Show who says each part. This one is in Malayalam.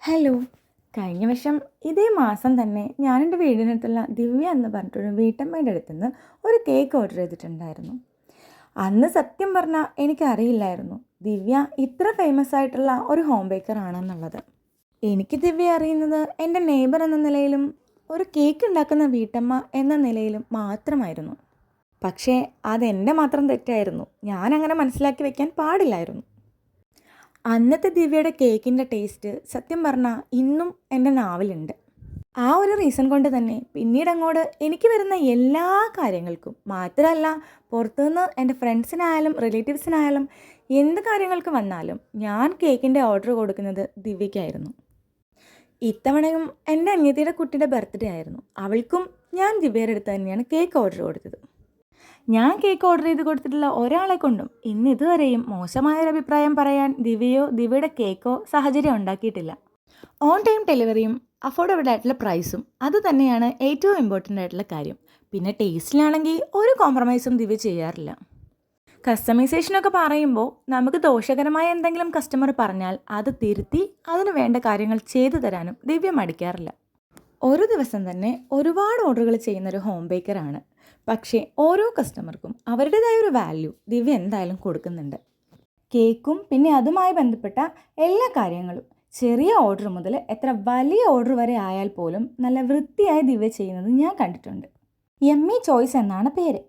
Speaker 1: ഹലോ. കഴിഞ്ഞ വർഷം ഇതേ മാസം തന്നെ ഞാനെൻ്റെ വീടിനടുത്തുള്ള ദിവ്യ എന്ന് പറഞ്ഞിട്ടൊരു വീട്ടമ്മയുടെ അടുത്തുനിന്ന് ഒരു കേക്ക് ഓർഡർ ചെയ്തിട്ടുണ്ടായിരുന്നു. അന്ന് സത്യം പറഞ്ഞാൽ എനിക്കറിയില്ലായിരുന്നു ദിവ്യ ഇത്ര ഫേമസ് ആയിട്ടുള്ള ഒരു ഹോം ബേക്കർ ആണെന്നുള്ളത്. എനിക്ക് ദിവ്യ അറിയുന്നത് എൻ്റെ നെയ്ബർ എന്ന നിലയിലും ഒരു കേക്ക് ഉണ്ടാക്കുന്ന വീട്ടമ്മ എന്ന നിലയിലും മാത്രമായിരുന്നു. പക്ഷേ അതെൻ്റെ മാത്രം തെറ്റായിരുന്നു. ഞാനങ്ങനെ മനസ്സിലാക്കി വയ്ക്കാൻ പാടില്ലായിരുന്നു. അന്നത്തെ ദിവ്യയുടെ കേക്കിൻ്റെ ടേസ്റ്റ് സത്യം പറഞ്ഞാൽ ഇന്നും എൻ്റെ നാവിലുണ്ട്. ആ ഒരു റീസൺ കൊണ്ട് തന്നെ പിന്നീട് അങ്ങോട്ട് എനിക്ക് വരുന്ന എല്ലാ കാര്യങ്ങൾക്കും, മാത്രമല്ല പുറത്തുനിന്ന് എൻ്റെ ഫ്രണ്ട്സിനായാലും റിലേറ്റീവ്സിനായാലും എന്ത് കാര്യങ്ങൾക്ക് വന്നാലും ഞാൻ കേക്കിൻ്റെ ഓർഡർ കൊടുക്കുന്നത് ദിവ്യയ്ക്കായിരുന്നു. ഇത്തവണയും എൻ്റെ അനിയത്തിയുടെ കുട്ടിയുടെ ബർത്ത്ഡേ ആയിരുന്നു. അവൾക്കും ഞാൻ ദിവ്യയുടെ അടുത്ത് തന്നെയാണ് കേക്ക് ഓർഡർ കൊടുത്തത്. ഞാൻ കേക്ക് ഓർഡർ ചെയ്ത് കൊടുത്തിട്ടുള്ള ഒരാളെ കൊണ്ടും ഇന്ന് ഇതുവരെയും മോശമായൊരു അഭിപ്രായം പറയാൻ ദിവ്യയോ ദിവ്യയുടെ കേക്കോ സാഹചര്യം ഉണ്ടാക്കിയിട്ടില്ല. ഓൺ ടൈം ഡെലിവറിയും അഫോർഡബിൾ ആയിട്ടുള്ള പ്രൈസും അത് തന്നെയാണ് ഏറ്റവും ഇമ്പോർട്ടൻ്റ് ആയിട്ടുള്ള കാര്യം. പിന്നെ ടേസ്റ്റിലാണെങ്കിൽ ഒരു കോംപ്രമൈസും ദിവ്യ ചെയ്യാറില്ല. കസ്റ്റമൈസേഷനൊക്കെ പറയുമ്പോൾ നമുക്ക് ദോഷകരമായ എന്തെങ്കിലും കസ്റ്റമർ പറഞ്ഞാൽ അത് തിരുത്തി അതിന് വേണ്ട കാര്യങ്ങൾ ചെയ്തു തരാനും ദിവ്യ മടിക്കാറില്ല. ഒരു ദിവസം തന്നെ ഒരുപാട് ഓർഡറുകൾ ചെയ്യുന്നൊരു ഹോം ബേക്കറാണ്. പക്ഷേ ഓരോ കസ്റ്റമർക്കും അവരുടേതായ ഒരു വാല്യൂ ദിവ്യ എന്തായാലും കൊടുക്കുന്നുണ്ട്. കേക്കും പിന്നെ അതുമായി ബന്ധപ്പെട്ട എല്ലാ കാര്യങ്ങളും, ചെറിയ ഓർഡർ മുതൽ എത്ര വലിയ ഓർഡർ വരെ ആയാൽ പോലും നല്ല വൃത്തിയായി ദിവ്യ ചെയ്യുന്നത് ഞാൻ കണ്ടിട്ടുണ്ട്. യമ്മി ചോയ്സ് എന്നാണ് പേര്.